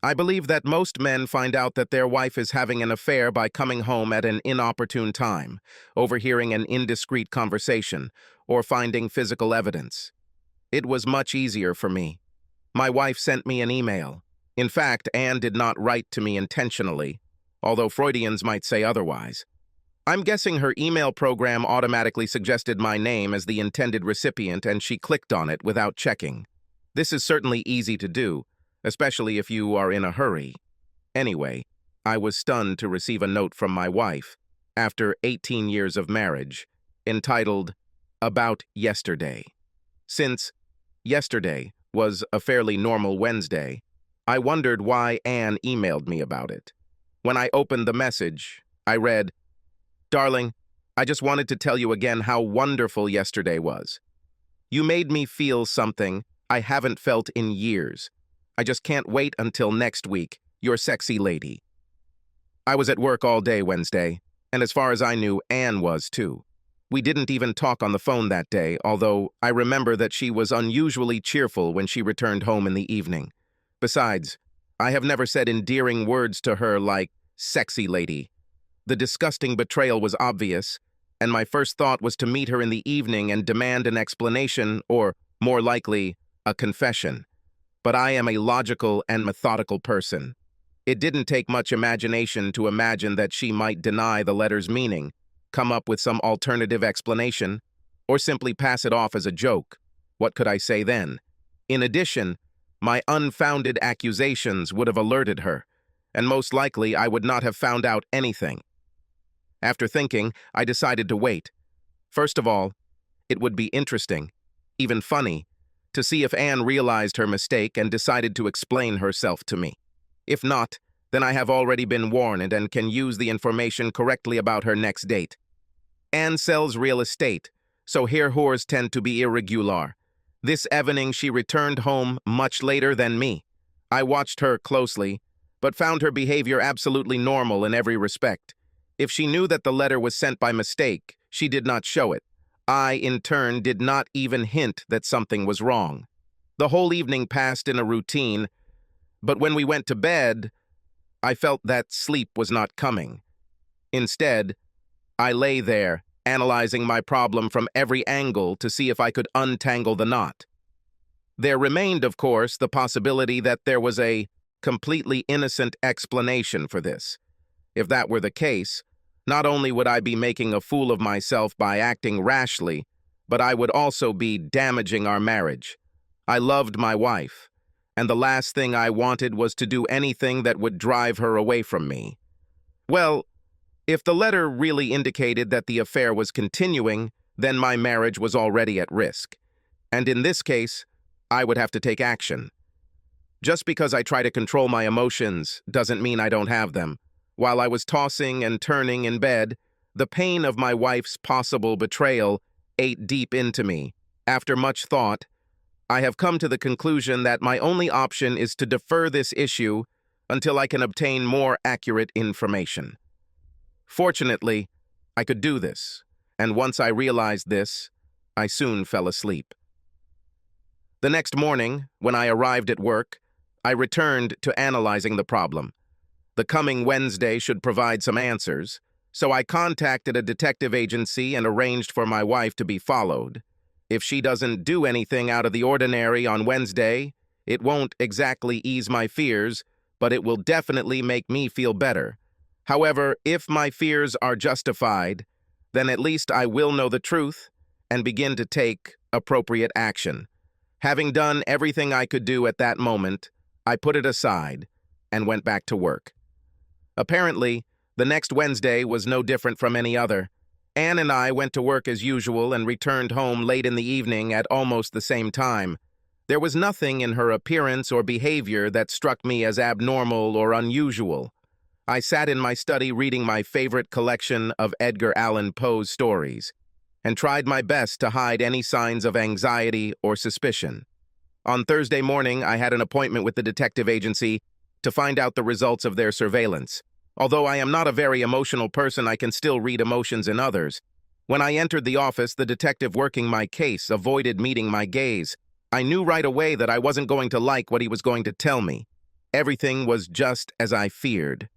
I believe that most men find out that their wife is having an affair by coming home at an inopportune time, overhearing an indiscreet conversation, or finding physical evidence. It was much easier for me. My wife sent me an email. In fact, Anne did not write to me intentionally, although Freudians might say otherwise. I'm guessing her email program automatically suggested my name as the intended recipient and she clicked on it without checking. This is certainly easy to do, especially if you are in a hurry. Anyway, I was stunned to receive a note from my wife, after 18 years of marriage, entitled, "About Yesterday." Since yesterday was a fairly normal Wednesday, I wondered why Anne emailed me about it. When I opened the message, I read, "Darling, I just wanted to tell you again how wonderful yesterday was. You made me feel something I haven't felt in years. I just can't wait until next week, your sexy lady." I was at work all day Wednesday, and as far as I knew, Anne was too. We didn't even talk on the phone that day, although I remember that she was unusually cheerful when she returned home in the evening. Besides, I have never said endearing words to her like, "sexy lady." The disgusting betrayal was obvious, and my first thought was to meet her in the evening and demand an explanation, or, more likely, a confession. But I am a logical and methodical person. It didn't take much imagination to imagine that she might deny the letter's meaning, come up with some alternative explanation, or simply pass it off as a joke. What could I say then? In addition, my unfounded accusations would have alerted her, and most likely I would not have found out anything. After thinking, I decided to wait. First of all, it would be interesting, even funny, to see if Anne realized her mistake and decided to explain herself to me. If not, then I have already been warned and can use the information correctly about her next date. Anne sells real estate, so her whores tend to be irregular. This evening she returned home much later than me. I watched her closely, but found her behavior absolutely normal in every respect. If she knew that the letter was sent by mistake, she did not show it. I, in turn, did not even hint that something was wrong. The whole evening passed in a routine, but when we went to bed, I felt that sleep was not coming. Instead, I lay there, analyzing my problem from every angle to see if I could untangle the knot. There remained, of course, the possibility that there was a completely innocent explanation for this. If that were the case, not only would I be making a fool of myself by acting rashly, but I would also be damaging our marriage. I loved my wife, and the last thing I wanted was to do anything that would drive her away from me. Well, if the letter really indicated that the affair was continuing, then my marriage was already at risk. And in this case, I would have to take action. Just because I try to control my emotions doesn't mean I don't have them. While I was tossing and turning in bed, the pain of my wife's possible betrayal ate deep into me. After much thought, I have come to the conclusion that my only option is to defer this issue until I can obtain more accurate information. Fortunately, I could do this, and once I realized this, I soon fell asleep. The next morning, when I arrived at work, I returned to analyzing the problem. The coming Wednesday should provide some answers, so I contacted a detective agency and arranged for my wife to be followed. If she doesn't do anything out of the ordinary on Wednesday, it won't exactly ease my fears, but it will definitely make me feel better. However, if my fears are justified, then at least I will know the truth and begin to take appropriate action. Having done everything I could do at that moment, I put it aside and went back to work. Apparently, the next Wednesday was no different from any other. Anne and I went to work as usual and returned home late in the evening at almost the same time. There was nothing in her appearance or behavior that struck me as abnormal or unusual. I sat in my study reading my favorite collection of Edgar Allan Poe's stories and tried my best to hide any signs of anxiety or suspicion. On Thursday morning, I had an appointment with the detective agency to find out the results of their surveillance. Although I am not a very emotional person, I can still read emotions in others. When I entered the office, the detective working my case avoided meeting my gaze. I knew right away that I wasn't going to like what he was going to tell me. Everything was just as I feared.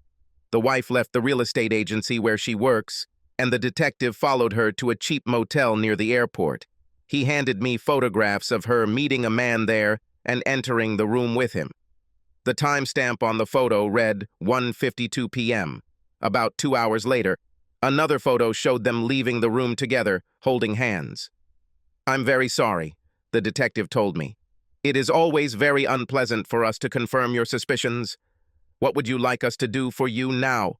The wife left the real estate agency where she works, and the detective followed her to a cheap motel near the airport. He handed me photographs of her meeting a man there and entering the room with him. The timestamp on the photo read 1:52 p.m. About 2 hours later, another photo showed them leaving the room together, holding hands. "I'm very sorry," the detective told me. "It is always very unpleasant for us to confirm your suspicions. What would you like us to do for you now?"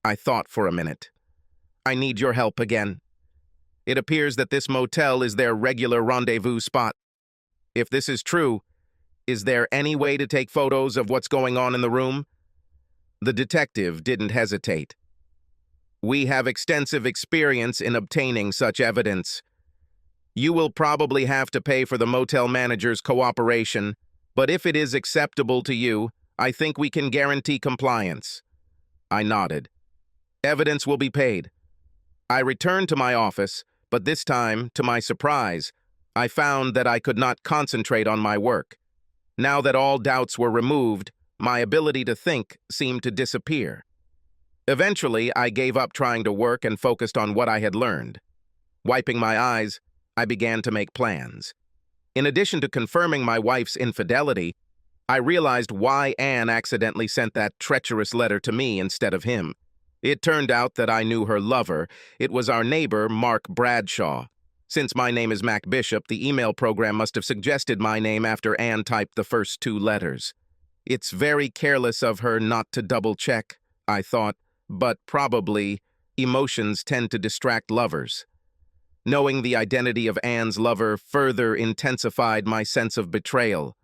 I thought for a minute. "I need your help again. It appears that this motel is their regular rendezvous spot. If this is true, is there any way to take photos of what's going on in the room?" The detective didn't hesitate. "We have extensive experience in obtaining such evidence. You will probably have to pay for the motel manager's cooperation, but if it is acceptable to you, I think we can guarantee compliance." I nodded. "Evidence will be paid." I returned to my office, but this time, to my surprise, I found that I could not concentrate on my work. Now that all doubts were removed, my ability to think seemed to disappear. Eventually, I gave up trying to work and focused on what I had learned. Wiping my eyes, I began to make plans. In addition to confirming my wife's infidelity, I realized why Anne accidentally sent that treacherous letter to me instead of him. It turned out that I knew her lover. It was our neighbor, Mark Bradshaw. Since my name is Mac Bishop, the email program must have suggested my name after Anne typed the first 2 letters. It's very careless of her not to double-check, I thought, but probably emotions tend to distract lovers. Knowing the identity of Anne's lover further intensified my sense of betrayal.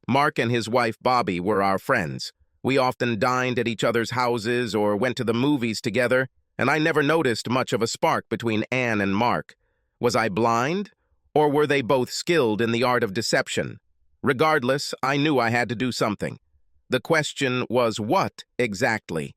Mark and his wife Bobby were our friends. We often dined at each other's houses or went to the movies together, and I never noticed much of a spark between Anne and Mark. Was I blind, or were they both skilled in the art of deception? Regardless, I knew I had to do something. The question was what exactly?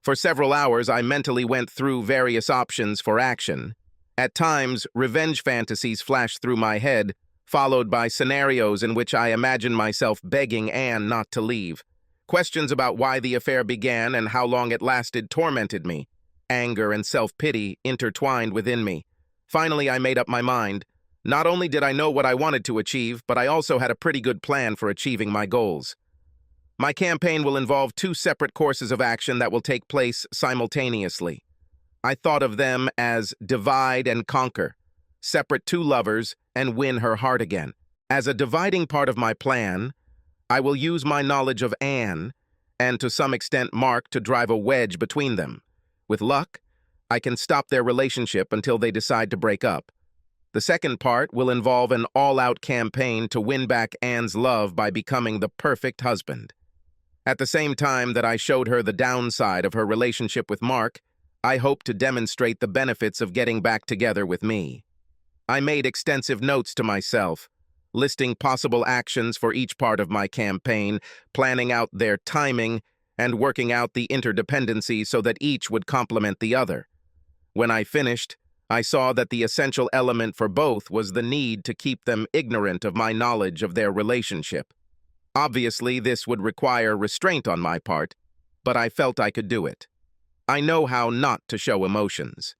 For several hours, I mentally went through various options for action. At times, revenge fantasies flashed through my head, followed by scenarios in which I imagined myself begging Anne not to leave. Questions about why the affair began and how long it lasted tormented me. Anger and self-pity intertwined within me. Finally, I made up my mind. Not only did I know what I wanted to achieve, but I also had a pretty good plan for achieving my goals. My campaign will involve 2 separate courses of action that will take place simultaneously. I thought of them as divide and conquer, separate 2 lovers, and win her heart again. As a dividing part of my plan, I will use my knowledge of Anne, and to some extent Mark, to drive a wedge between them. With luck, I can stop their relationship until they decide to break up. The second part will involve an all-out campaign to win back Anne's love by becoming the perfect husband. At the same time that I showed her the downside of her relationship with Mark, I hope to demonstrate the benefits of getting back together with me. I made extensive notes to myself, listing possible actions for each part of my campaign, planning out their timing, and working out the interdependency so that each would complement the other. When I finished, I saw that the essential element for both was the need to keep them ignorant of my knowledge of their relationship. Obviously, this would require restraint on my part, but I felt I could do it. I know how not to show emotions.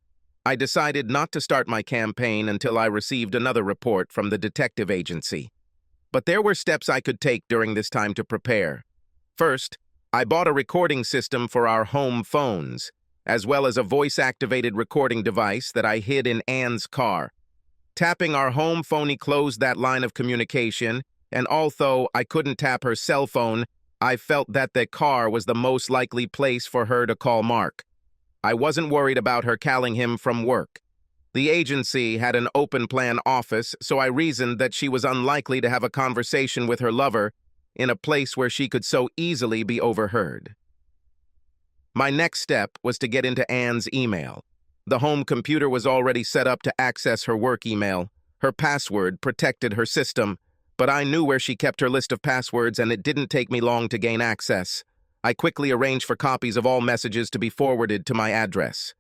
I decided not to start my campaign until I received another report from the detective agency. But there were steps I could take during this time to prepare. First, I bought a recording system for our home phones, as well as a voice-activated recording device that I hid in Anne's car. Tapping our home phone closed that line of communication, and although I couldn't tap her cell phone, I felt that the car was the most likely place for her to call Mark. I wasn't worried about her calling him from work. The agency had an open-plan office, so I reasoned that she was unlikely to have a conversation with her lover in a place where she could so easily be overheard. My next step was to get into Anne's email. The home computer was already set up to access her work email. Her password protected her system, but I knew where she kept her list of passwords, and it didn't take me long to gain access. I quickly arranged for copies of all messages to be forwarded to my address.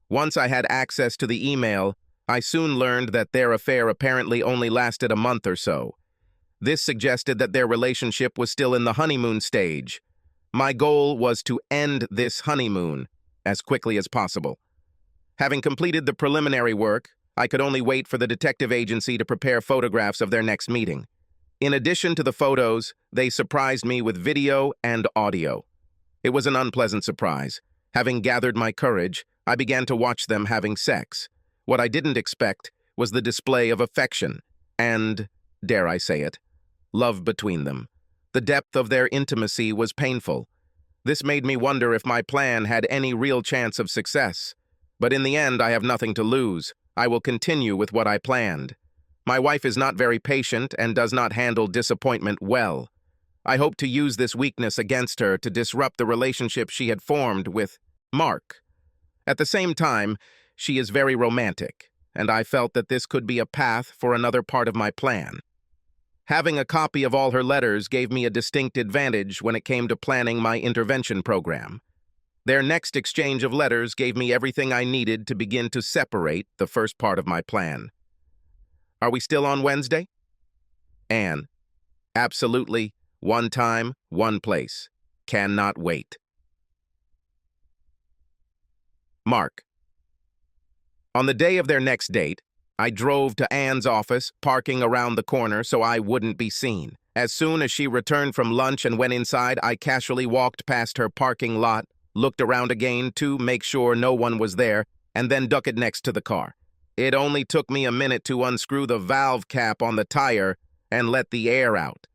Once I had access to the email, I soon learned that their affair apparently only lasted a month or so. This suggested that their relationship was still in the honeymoon stage. My goal was to end this honeymoon as quickly as possible. Having completed the preliminary work, I could only wait for the detective agency to prepare photographs of their next meeting. In addition to the photos, they surprised me with video and audio. It was an unpleasant surprise. Having gathered my courage, I began to watch them having sex. What I didn't expect was the display of affection and, dare I say it, love between them. The depth of their intimacy was painful. This made me wonder if my plan had any real chance of success. But in the end, I have nothing to lose. I will continue with what I planned. My wife is not very patient and does not handle disappointment well. I hope to use this weakness against her to disrupt the relationship she had formed with Mark. At the same time, she is very romantic, and I felt that this could be a path for another part of my plan. Having a copy of all her letters gave me a distinct advantage when it came to planning my intervention program. Their next exchange of letters gave me everything I needed to begin to separate the first part of my plan. Are we still on Wednesday? Anne. Absolutely. One time, one place. Cannot wait. Mark. On the day of their next date, I drove to Anne's office, parking around the corner so I wouldn't be seen. As soon as she returned from lunch and went inside, I casually walked past her parking lot, looked around again to make sure no one was there, and then ducked next to the car. It only took me a minute to unscrew the valve cap on the tire and let the air out.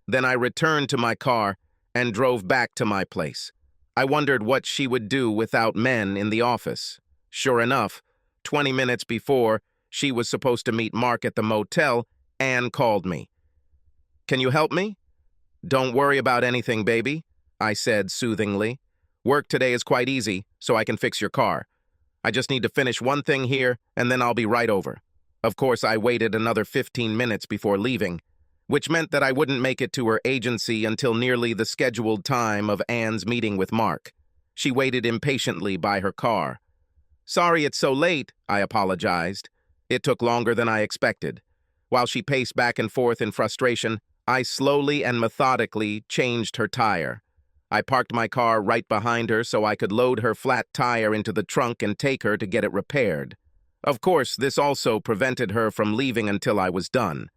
Then I returned to my car and drove back to my place. I wondered what she would do without men in the office. Sure enough, 20 minutes before she was supposed to meet Mark at the motel, Anne called me. "Can you help me?" "Don't worry about anything, baby," I said soothingly. "Work today is quite easy, so I can fix your car. I just need to finish one thing here, and then I'll be right over." Of course, I waited another 15 minutes before leaving, which meant that I wouldn't make it to her agency until nearly the scheduled time of Anne's meeting with Mark. She waited impatiently by her car. "Sorry it's so late," I apologized. It took longer than I expected. While she paced back and forth in frustration, I slowly and methodically changed her tire. I parked my car right behind her so I could load her flat tire into the trunk and take her to get it repaired. Of course, this also prevented her from leaving until I was done.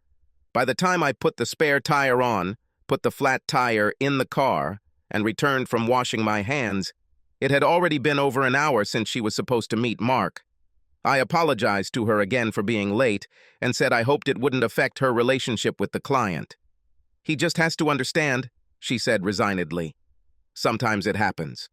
By the time I put the spare tire on, put the flat tire in the car, and returned from washing my hands, it had already been over an hour since she was supposed to meet Mark. I apologized to her again for being late and said I hoped it wouldn't affect her relationship with the client. "He just has to understand," she said resignedly. "Sometimes it happens."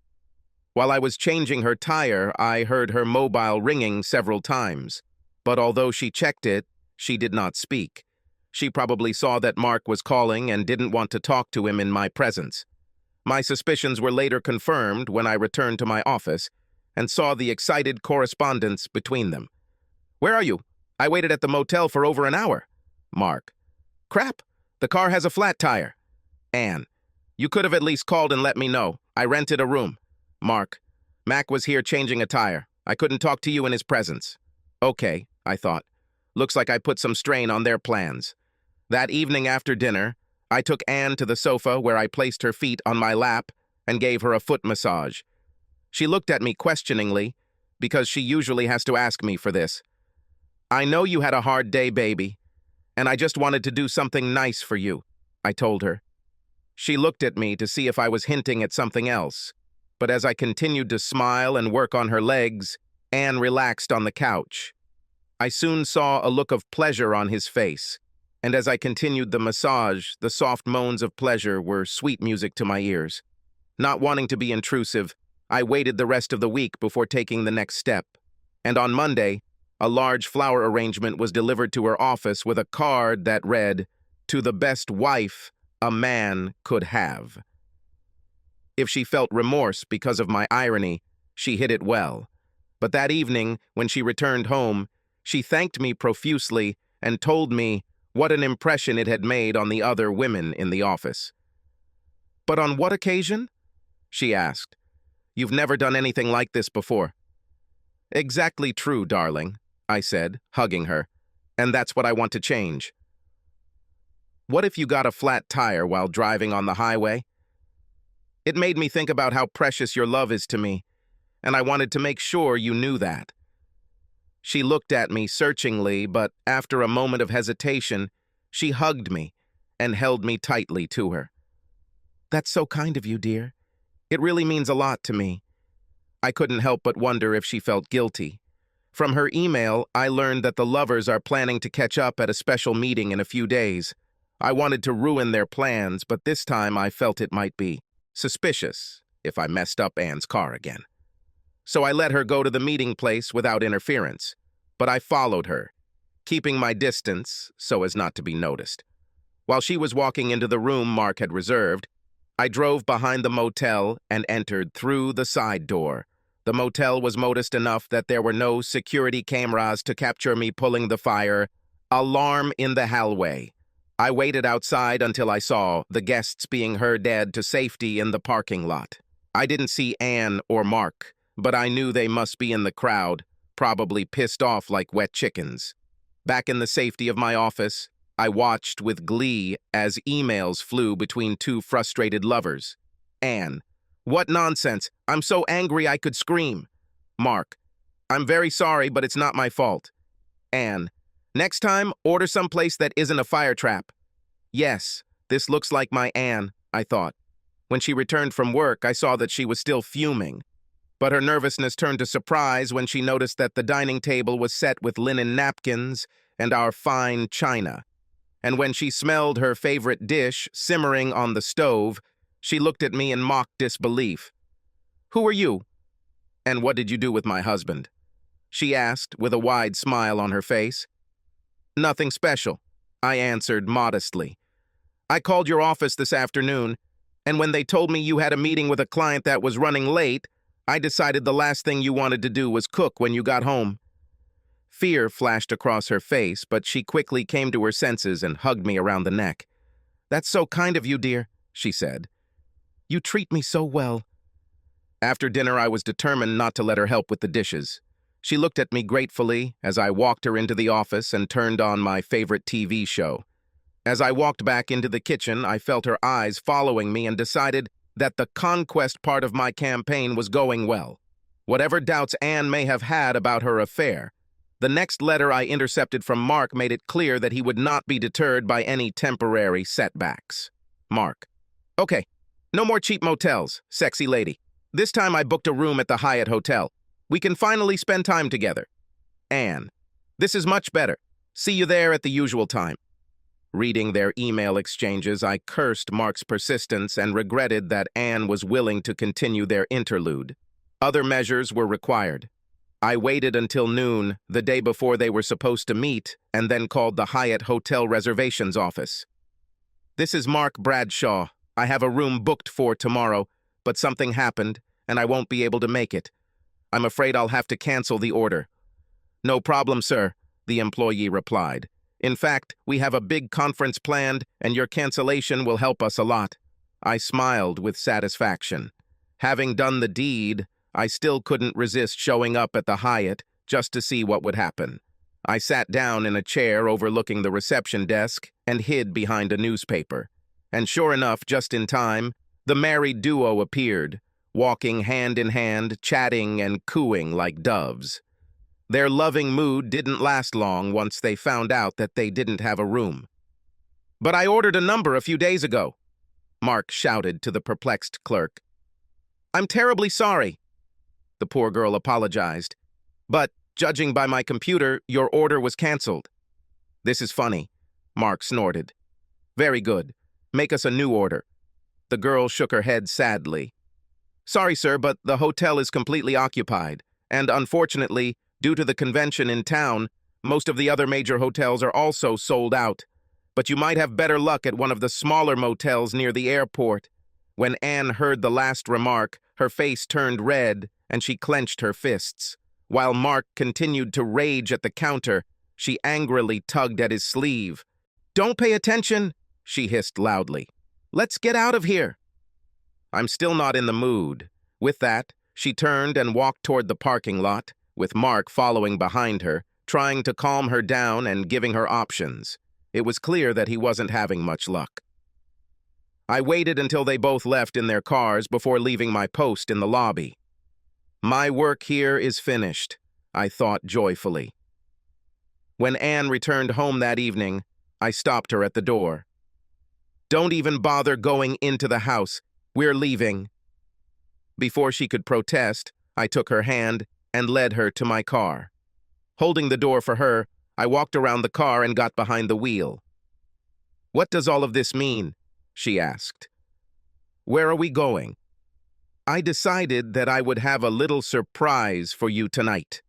While I was changing her tire, I heard her mobile ringing several times. But although she checked it, she did not speak. She probably saw that Mark was calling and didn't want to talk to him in my presence. My suspicions were later confirmed when I returned to my office and saw the excited correspondence between them. "Where are you? I waited at the motel for over an hour." Mark. "Crap, the car has a flat tire." Anne. "You could have at least called and let me know. I rented a room." Mark. "Mac was here changing a tire. I couldn't talk to you in his presence." Okay, I thought. Looks like I put some strain on their plans. That evening after dinner, I took Anne to the sofa where I placed her feet on my lap and gave her a foot massage. She looked at me questioningly, because she usually has to ask me for this. "I know you had a hard day, baby, and I just wanted to do something nice for you," I told her. She looked at me to see if I was hinting at something else, but as I continued to smile and work on her legs, Anne relaxed on the couch. I soon saw a look of pleasure on his face, and as I continued the massage, the soft moans of pleasure were sweet music to my ears. Not wanting to be intrusive, I waited the rest of the week before taking the next step, and on Monday, a large flower arrangement was delivered to her office with a card that read, "To the best wife a man could have." If she felt remorse because of my irony, she hid it well. But that evening, when she returned home, she thanked me profusely and told me what an impression it had made on the other women in the office. "But on what occasion?" she asked. "You've never done anything like this before." "Exactly true, darling," I said, hugging her, "and that's what I want to change." What if you got a flat tire while driving on the highway? It made me think about how precious your love is to me, and I wanted to make sure you knew that. She looked at me searchingly, but after a moment of hesitation, she hugged me and held me tightly to her. That's so kind of you, dear. It really means a lot to me. I couldn't help but wonder if she felt guilty. From her email, I learned that the lovers are planning to catch up at a special meeting in a few days. I wanted to ruin their plans, but this time I felt it might be suspicious if I messed up Anne's car again. So I let her go to the meeting place without interference, but I followed her, keeping my distance so as not to be noticed. While she was walking into the room Mark had reserved, I drove behind the motel and entered through the side door. The motel was modest enough that there were no security cameras to capture me pulling the fire alarm in the hallway. I waited outside until I saw the guests being herded to safety in the parking lot. I didn't see Anne or Mark, but I knew they must be in the crowd, probably pissed off like wet chickens. Back in the safety of my office, I watched with glee as emails flew between two frustrated lovers. Anne: "What nonsense! I'm so angry I could scream." Mark: "I'm very sorry, but it's not my fault." Anne: "Next time, order someplace that isn't a fire trap." Yes, this looks like my Anne, I thought. When she returned from work, I saw that she was still fuming. But her nervousness turned to surprise when she noticed that the dining table was set with linen napkins and our fine china. And when she smelled her favorite dish simmering on the stove, she looked at me in mock disbelief. "Who are you? And what did you do with my husband?" she asked with a wide smile on her face. "Nothing special," I answered modestly. "I called your office this afternoon, and when they told me you had a meeting with a client that was running late, I decided the last thing you wanted to do was cook when you got home." Fear flashed across her face, but she quickly came to her senses and hugged me around the neck. "That's so kind of you, dear," she said. "You treat me so well." After dinner, I was determined not to let her help with the dishes. She looked at me gratefully as I walked her into the office and turned on my favorite TV show. As I walked back into the kitchen, I felt her eyes following me and decided that the conquest part of my campaign was going well. Whatever doubts Anne may have had about her affair, the next letter I intercepted from Mark made it clear that he would not be deterred by any temporary setbacks. Mark: "Okay, no more cheap motels, sexy lady. This time I booked a room at the Hyatt Hotel. We can finally spend time together." Anne: "This is much better. See you there at the usual time." Reading their email exchanges, I cursed Mark's persistence and regretted that Anne was willing to continue their interlude. Other measures were required. I waited until noon, the day before they were supposed to meet, and then called the Hyatt Hotel reservations office. "This is Mark Bradshaw. I have a room booked for tomorrow, but something happened, and I won't be able to make it. I'm afraid I'll have to cancel the order." "No problem, sir," the employee replied. "In fact, we have a big conference planned, and your cancellation will help us a lot." I smiled with satisfaction. Having done the deed, I still couldn't resist showing up at the Hyatt just to see what would happen. I sat down in a chair overlooking the reception desk and hid behind a newspaper. And sure enough, just in time, the married duo appeared, walking hand in hand, chatting and cooing like doves. Their loving mood didn't last long once they found out that they didn't have a room. "But I ordered a number a few days ago," Mark shouted to the perplexed clerk. "I'm terribly sorry." The poor girl apologized. "But, judging by my computer, your order was canceled." "This is funny," Mark snorted. "Very good. Make us a new order." The girl shook her head sadly. "Sorry, sir, but the hotel is completely occupied, and unfortunately, due to the convention in town, most of the other major hotels are also sold out. But you might have better luck at one of the smaller motels near the airport." When Anne heard the last remark, her face turned red and she clenched her fists. While Mark continued to rage at the counter, she angrily tugged at his sleeve. "Don't pay attention," she hissed loudly. "Let's get out of here." I'm still not in the mood. With that, she turned and walked toward the parking lot, with Mark following behind her, trying to calm her down and giving her options. It was clear that he wasn't having much luck. I waited until they both left in their cars before leaving my post in the lobby. My work here is finished, I thought joyfully. When Anne returned home that evening, I stopped her at the door. "Don't even bother going into the house. We're leaving." Before she could protest, I took her hand and led her to my car. Holding the door for her, I walked around the car and got behind the wheel. "What does all of this mean?" she asked. "Where are we going?" "I decided that I would have a little surprise for you tonight,"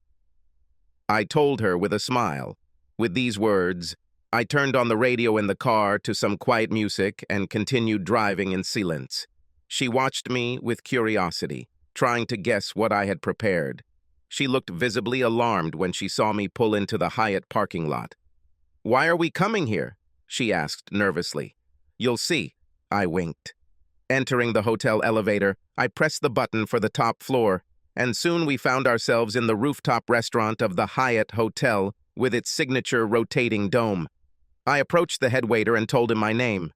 I told her with a smile. With these words, I turned on the radio in the car to some quiet music and continued driving in silence. She watched me with curiosity, trying to guess what I had prepared. She looked visibly alarmed when she saw me pull into the Hyatt parking lot. "Why are we coming here?" she asked nervously. "You'll see," I winked. Entering the hotel elevator, I pressed the button for the top floor, and soon we found ourselves in the rooftop restaurant of the Hyatt Hotel with its signature rotating dome. I approached the head waiter and told him my name.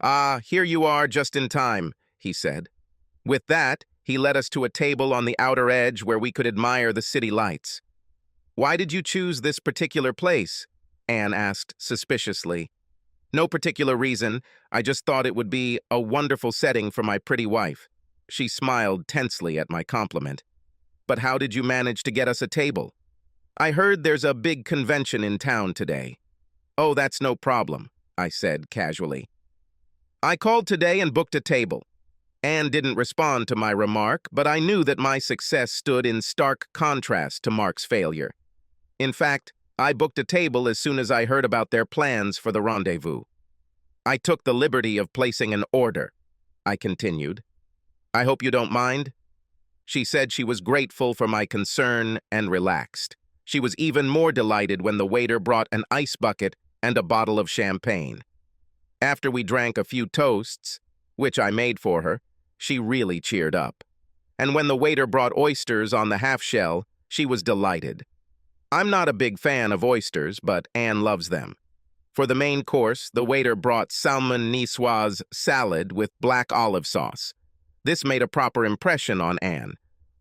"Ah, here you are just in time," he said. With that, he led us to a table on the outer edge where we could admire the city lights. "Why did you choose this particular place?" Anne asked suspiciously. "No particular reason. I just thought it would be a wonderful setting for my pretty wife." She smiled tensely at my compliment. "But how did you manage to get us a table?" "I heard there's a big convention in town today." "Oh, that's no problem," I said casually. "I called today and booked a table." Anne didn't respond to my remark, but I knew that my success stood in stark contrast to Mark's failure. In fact, I booked a table as soon as I heard about their plans for the rendezvous. "I took the liberty of placing an order," I continued. "I hope you don't mind?" She said she was grateful for my concern and relaxed. She was even more delighted when the waiter brought an ice bucket and a bottle of champagne. After we drank a few toasts, which I made for her, she really cheered up. And when the waiter brought oysters on the half-shell, she was delighted. I'm not a big fan of oysters, but Anne loves them. For the main course, the waiter brought salmon niçoise salad with black olive sauce. This made a proper impression on Anne.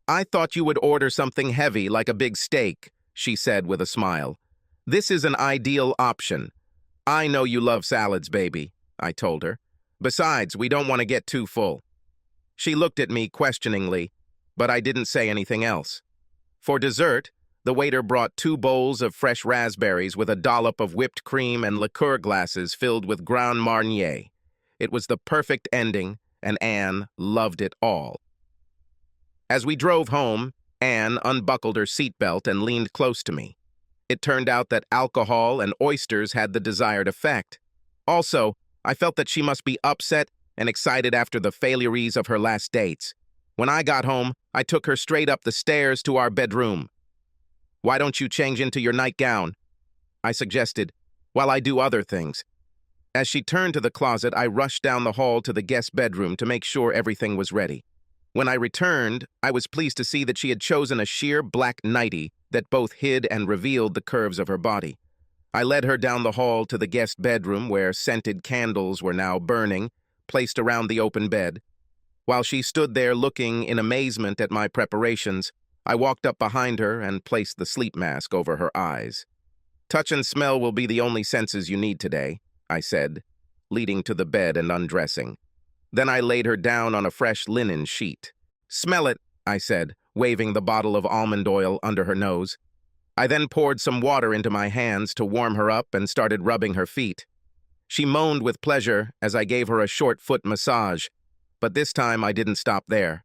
"I thought you would order something heavy like a big steak," she said with a smile. "This is an ideal option." "I know you love salads, baby," I told her. "Besides, we don't want to get too full." She looked at me questioningly, but I didn't say anything else. For dessert, the waiter brought 2 bowls of fresh raspberries with a dollop of whipped cream and liqueur glasses filled with Grand Marnier. It was the perfect ending, and Anne loved it all. As we drove home, Anne unbuckled her seatbelt and leaned close to me. It turned out that alcohol and oysters had the desired effect. Also, I felt that she must be upset and excited after the failures of her last dates. When I got home, I took her straight up the stairs to our bedroom. "Why don't you change into your nightgown?" I suggested, "while I do other things." As she turned to the closet, I rushed down the hall to the guest bedroom to make sure everything was ready. When I returned, I was pleased to see that she had chosen a sheer black nightie that both hid and revealed the curves of her body. I led her down the hall to the guest bedroom where scented candles were now burning, placed around the open bed. While she stood there looking in amazement at my preparations, I walked up behind her and placed the sleep mask over her eyes. "Touch and smell will be the only senses you need today," I said, leading to the bed and undressing. Then I laid her down on a fresh linen sheet. "Smell it," I said, waving the bottle of almond oil under her nose. I then poured some water into my hands to warm her up and started rubbing her feet. She moaned with pleasure as I gave her a short foot massage, but this time I didn't stop there.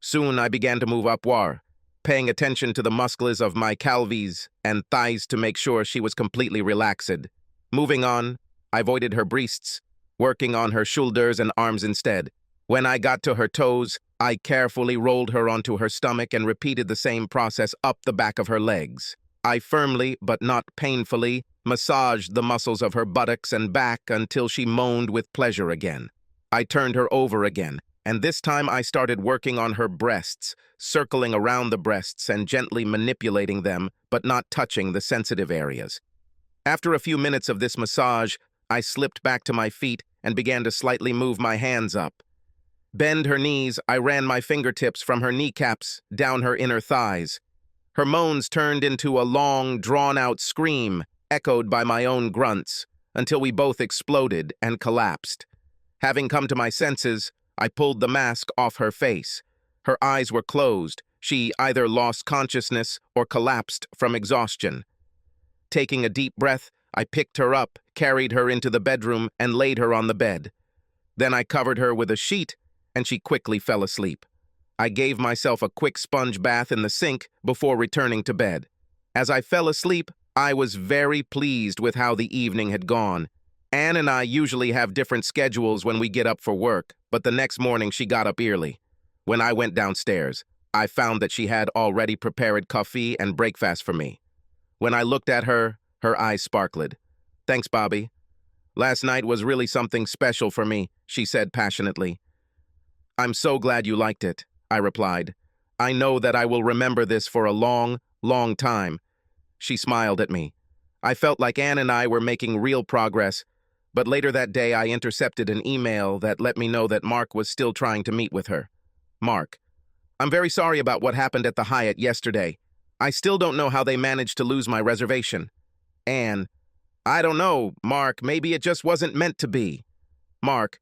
Soon I began to move upward, paying attention to the muscles of my calves and thighs to make sure she was completely relaxed. Moving on, I avoided her breasts, working on her shoulders and arms instead. When I got to her toes, I carefully rolled her onto her stomach and repeated the same process up the back of her legs. I firmly, but not painfully, massaged the muscles of her buttocks and back until she moaned with pleasure again. I turned her over again, and this time I started working on her breasts, circling around the breasts and gently manipulating them, but not touching the sensitive areas. After a few minutes of this massage, I slipped back to my feet and began to slightly move my hands up. Bend her knees, I ran my fingertips from her kneecaps down her inner thighs. Her moans turned into a long, drawn-out scream, echoed by my own grunts, until we both exploded and collapsed. Having come to my senses, I pulled the mask off her face. Her eyes were closed. She either lost consciousness or collapsed from exhaustion. Taking a deep breath, I picked her up, carried her into the bedroom, and laid her on the bed. Then I covered her with a sheet, and she quickly fell asleep. I gave myself a quick sponge bath in the sink before returning to bed. As I fell asleep, I was very pleased with how the evening had gone. Anne and I usually have different schedules when we get up for work, but the next morning she got up early. When I went downstairs, I found that she had already prepared coffee and breakfast for me. When I looked at her, her eyes sparkled. "Thanks, Bobby. Last night was really something special for me," she said passionately. "I'm so glad you liked it," I replied. "I know that I will remember this for a long, long time." She smiled at me. I felt like Anne and I were making real progress, but later that day I intercepted an email that let me know that Mark was still trying to meet with her. Mark: "I'm very sorry about what happened at the Hyatt yesterday. I still don't know how they managed to lose my reservation." Anne: "I don't know, Mark. Maybe it just wasn't meant to be." Mark: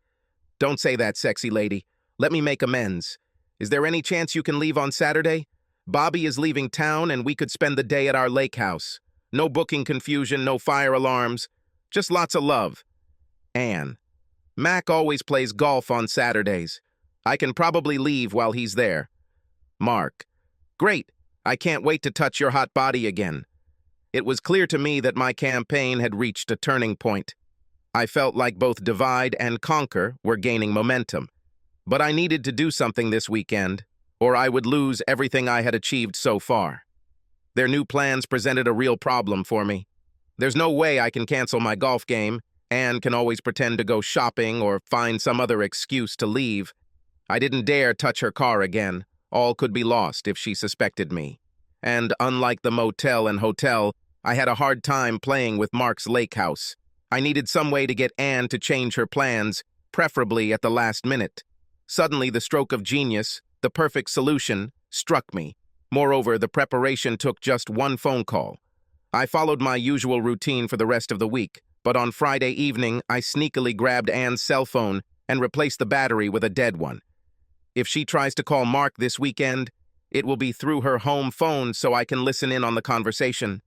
"Don't say that, sexy lady. Let me make amends. Is there any chance you can leave on Saturday? Bobby is leaving town and we could spend the day at our lake house. No booking confusion, no fire alarms. Just lots of love." Anne: "Mac always plays golf on Saturdays. I can probably leave while he's there." Mark: "Great. I can't wait to touch your hot body again." It was clear to me that my campaign had reached a turning point. I felt like both divide and conquer were gaining momentum. But I needed to do something this weekend, or I would lose everything I had achieved so far. Their new plans presented a real problem for me. There's no way I can cancel my golf game. Anne can always pretend to go shopping or find some other excuse to leave. I didn't dare touch her car again. All could be lost if she suspected me. And unlike the motel and hotel, I had a hard time playing with Mark's lake house. I needed some way to get Anne to change her plans, preferably at the last minute. Suddenly, the stroke of genius, the perfect solution, struck me. Moreover, the preparation took just one phone call. I followed my usual routine for the rest of the week, but on Friday evening, I sneakily grabbed Anne's cell phone and replaced the battery with a dead one. If she tries to call Mark this weekend, it will be through her home phone so I can listen in on the conversation.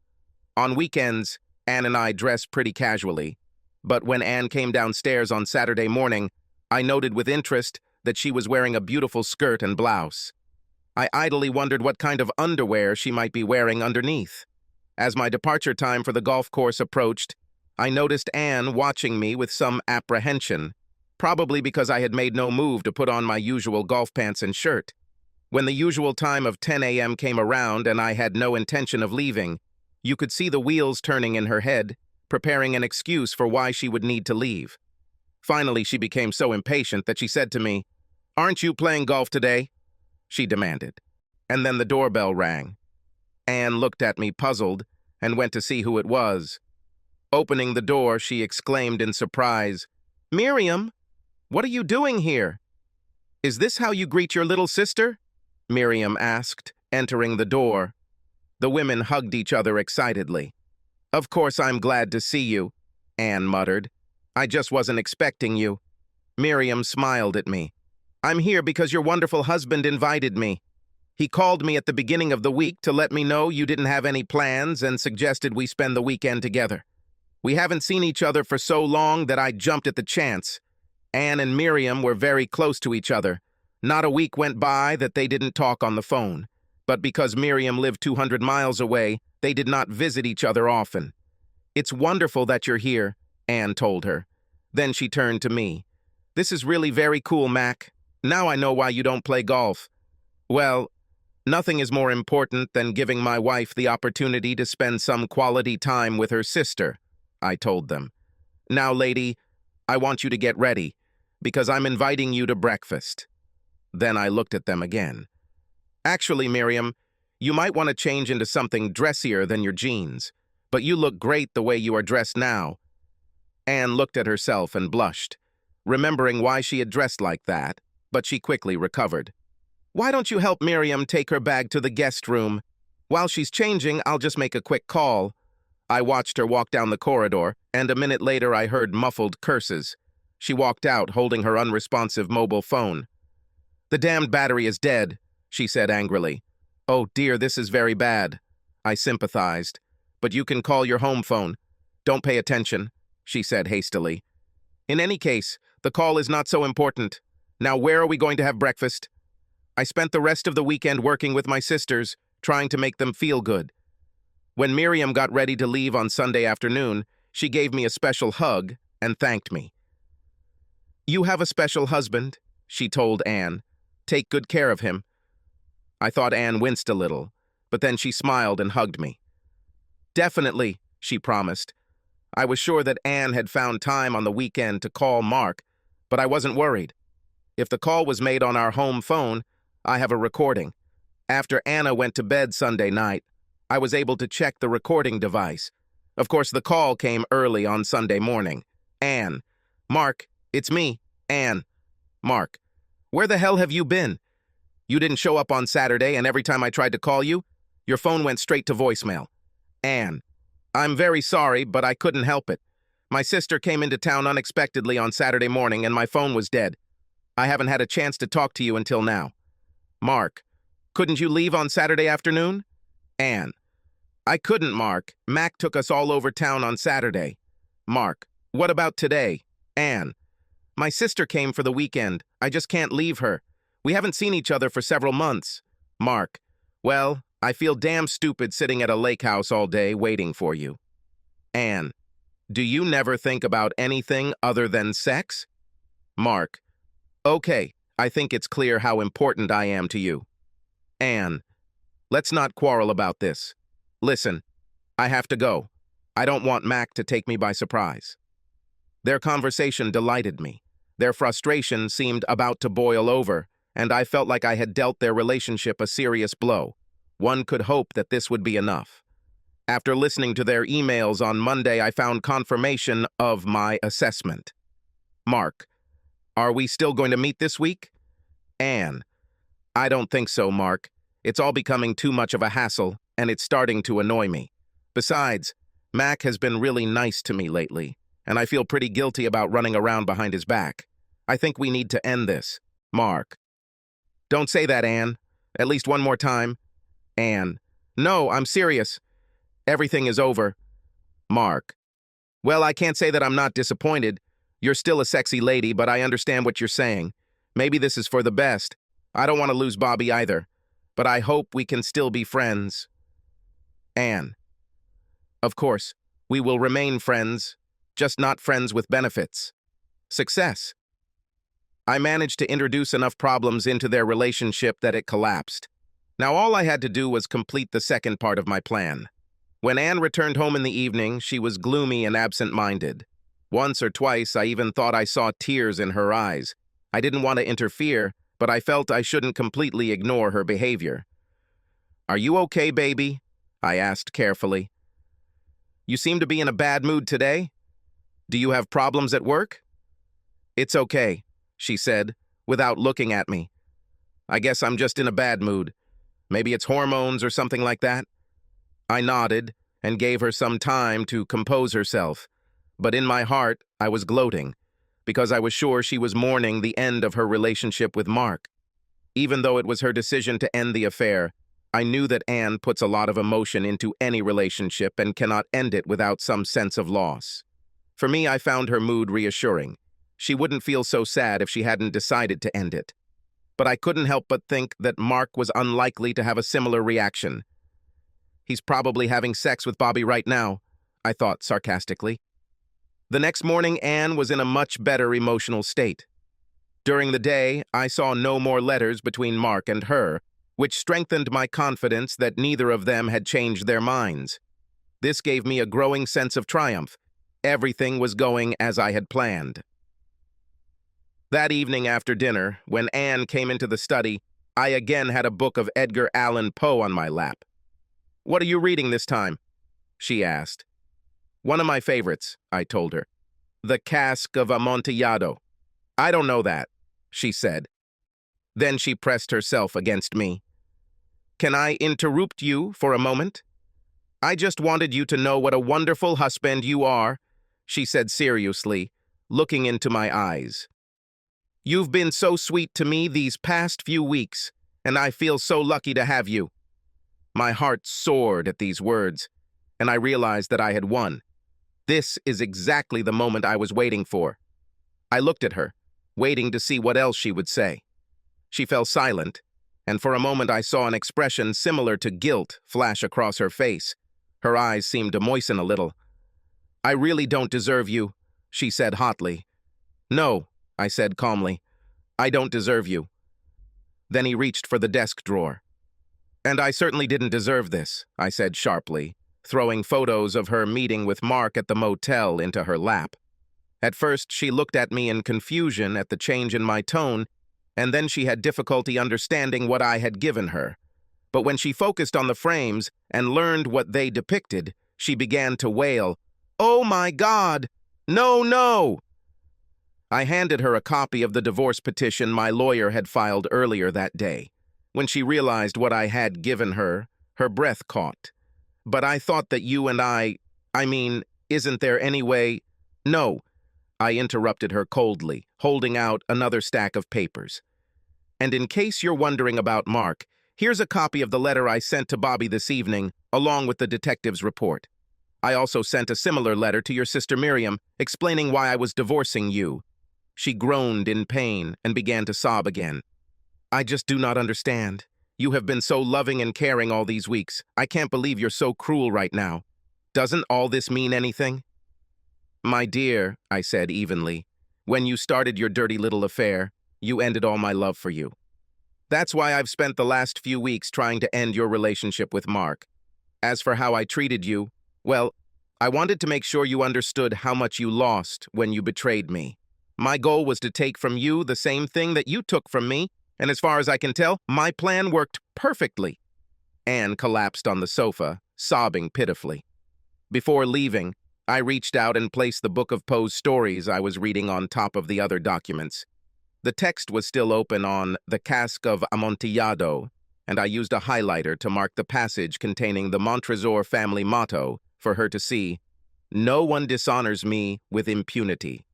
On weekends, Anne and I dress pretty casually, but when Anne came downstairs on Saturday morning, I noted with interest that she was wearing a beautiful skirt and blouse. I idly wondered what kind of underwear she might be wearing underneath. As my departure time for the golf course approached, I noticed Anne watching me with some apprehension, probably because I had made no move to put on my usual golf pants and shirt. When the usual time of 10 a.m. came around and I had no intention of leaving, you could see the wheels turning in her head, preparing an excuse for why she would need to leave. Finally, she became so impatient that she said to me, "Aren't you playing golf today?" she demanded. And then the doorbell rang. Anne looked at me puzzled and went to see who it was. Opening the door, she exclaimed in surprise, "Miriam, what are you doing here?" "Is this how you greet your little sister?" Miriam asked, entering the door. The women hugged each other excitedly. "Of course I'm glad to see you," Anne muttered. "I just wasn't expecting you." Miriam smiled at me. "I'm here because your wonderful husband invited me. He called me at the beginning of the week to let me know you didn't have any plans and suggested we spend the weekend together. We haven't seen each other for so long that I jumped at the chance. Anne and Miriam were very close to each other. Not a week went by that they didn't talk on the phone. But because Miriam lived 200 miles away, they did not visit each other often. "It's wonderful that you're here," Anne told her. Then she turned to me. "This is really very cool, Mac. Now I know why you don't play golf." "Well, nothing is more important than giving my wife the opportunity to spend some quality time with her sister," I told them. "Now, lady, I want you to get ready, because I'm inviting you to breakfast." Then I looked at them again. "Actually, Miriam, you might want to change into something dressier than your jeans, but you look great the way you are dressed now." Anne looked at herself and blushed, remembering why she had dressed like that, but she quickly recovered. "Why don't you help Miriam take her bag to the guest room? While she's changing, I'll just make a quick call." I watched her walk down the corridor, and a minute later I heard muffled curses. She walked out, holding her unresponsive mobile phone. "The damned battery is dead," she said angrily. "Oh dear, this is very bad." I sympathized. "But you can call your home phone. Don't pay attention," she said hastily. "In any case, the call is not so important. Now where are we going to have breakfast?" I spent the rest of the weekend working with my sisters, trying to make them feel good. When Miriam got ready to leave on Sunday afternoon, she gave me a special hug and thanked me. "You have a special husband," she told Anne. "Take good care of him." I thought Anne winced a little, but then she smiled and hugged me. "Definitely," she promised. I was sure that Anne had found time on the weekend to call Mark, but I wasn't worried. If the call was made on our home phone, I have a recording. After Anna went to bed Sunday night, I was able to check the recording device. Of course, the call came early on Sunday morning. "Anne." "Mark, it's me, Anne." "Mark, where the hell have you been? You didn't show up on Saturday, and every time I tried to call you, your phone went straight to voicemail." "Anne, I'm very sorry, but I couldn't help it. My sister came into town unexpectedly on Saturday morning, and my phone was dead. I haven't had a chance to talk to you until now." "Mark, couldn't you leave on Saturday afternoon?" "Anne, I couldn't, Mark. Mac took us all over town on Saturday." "Mark, what about today?" "Anne, my sister came for the weekend. I just can't leave her. We haven't seen each other for several months." "Mark, well, I feel damn stupid sitting at a lake house all day waiting for you." "Anne, do you never think about anything other than sex?" "Mark, okay, I think it's clear how important I am to you." "Anne, let's not quarrel about this. Listen, I have to go. I don't want Mac to take me by surprise." Their conversation delighted me. Their frustration seemed about to boil over, and I felt like I had dealt their relationship a serious blow. One could hope that this would be enough. After listening to their emails on Monday, I found confirmation of my assessment. "Mark, are we still going to meet this week?" "Anne, I don't think so, Mark. It's all becoming too much of a hassle, and it's starting to annoy me. Besides, Mac has been really nice to me lately, and I feel pretty guilty about running around behind his back. I think we need to end this." "Mark, don't say that, Anne. At least one more time." "Anne, no, I'm serious. Everything is over." "Mark, well, I can't say that I'm not disappointed. You're still a sexy lady, but I understand what you're saying. Maybe this is for the best. I don't want to lose Bobby either, but I hope we can still be friends." "Anne, of course, we will remain friends, just not friends with benefits." Success. I managed to introduce enough problems into their relationship that it collapsed. Now all I had to do was complete the second part of my plan. When Anne returned home in the evening, she was gloomy and absent-minded. Once or twice, I even thought I saw tears in her eyes. I didn't want to interfere, but I felt I shouldn't completely ignore her behavior. "Are you okay, baby?" I asked carefully. "You seem to be in a bad mood today. Do you have problems at work?" "It's okay," she said, without looking at me. "I guess I'm just in a bad mood. Maybe it's hormones or something like that." I nodded and gave her some time to compose herself, but in my heart, I was gloating, because I was sure she was mourning the end of her relationship with Mark. Even though it was her decision to end the affair, I knew that Anne puts a lot of emotion into any relationship and cannot end it without some sense of loss. For me, I found her mood reassuring. She wouldn't feel so sad if she hadn't decided to end it. But I couldn't help but think that Mark was unlikely to have a similar reaction. "He's probably having sex with Bobby right now," I thought sarcastically. The next morning, Anne was in a much better emotional state. During the day, I saw no more letters between Mark and her, which strengthened my confidence that neither of them had changed their minds. This gave me a growing sense of triumph. Everything was going as I had planned. That evening after dinner, when Anne came into the study, I again had a book of Edgar Allan Poe on my lap. "What are you reading this time?" she asked. "One of my favorites," I told her. The cask of Amontillado. I don't know that, she said. Then she pressed herself against me. Can I interrupt you for a moment? I just wanted you to know what a wonderful husband you are, she said seriously, looking into my eyes. You've been so sweet to me these past few weeks, and I feel so lucky to have you. My heart soared at these words, and I realized that I had won. This is exactly the moment I was waiting for. I looked at her, waiting to see what else she would say. She fell silent, and for a moment I saw an expression similar to guilt flash across her face. Her eyes seemed to moisten a little. I really don't deserve you, she said hotly. No, I said calmly. I don't deserve you. Then he reached for the desk drawer. And I certainly didn't deserve this, I said sharply, throwing photos of her meeting with Mark at the motel into her lap. At first, she looked at me in confusion at the change in my tone, and then she had difficulty understanding what I had given her. But when she focused on the frames and learned what they depicted, she began to wail, "Oh my God! No, no!" I handed her a copy of the divorce petition my lawyer had filed earlier that day. When she realized what I had given her, her breath caught. But I thought that you and I mean, isn't there any way? No, I interrupted her coldly, holding out another stack of papers. And in case you're wondering about Mark, here's a copy of the letter I sent to Bobby this evening, along with the detective's report. I also sent a similar letter to your sister Miriam, explaining why I was divorcing you. She groaned in pain and began to sob again. I just do not understand. You have been so loving and caring all these weeks. I can't believe you're so cruel right now. Doesn't all this mean anything? My dear, I said evenly, when you started your dirty little affair, you ended all my love for you. That's why I've spent the last few weeks trying to end your relationship with Mark. As for how I treated you, well, I wanted to make sure you understood how much you lost when you betrayed me. My goal was to take from you the same thing that you took from me, and as far as I can tell, my plan worked perfectly. Anne collapsed on the sofa, sobbing pitifully. Before leaving, I reached out and placed the book of Poe's stories I was reading on top of the other documents. The text was still open on the cask of Amontillado, and I used a highlighter to mark the passage containing the Montresor family motto for her to see, "No one dishonors me with impunity."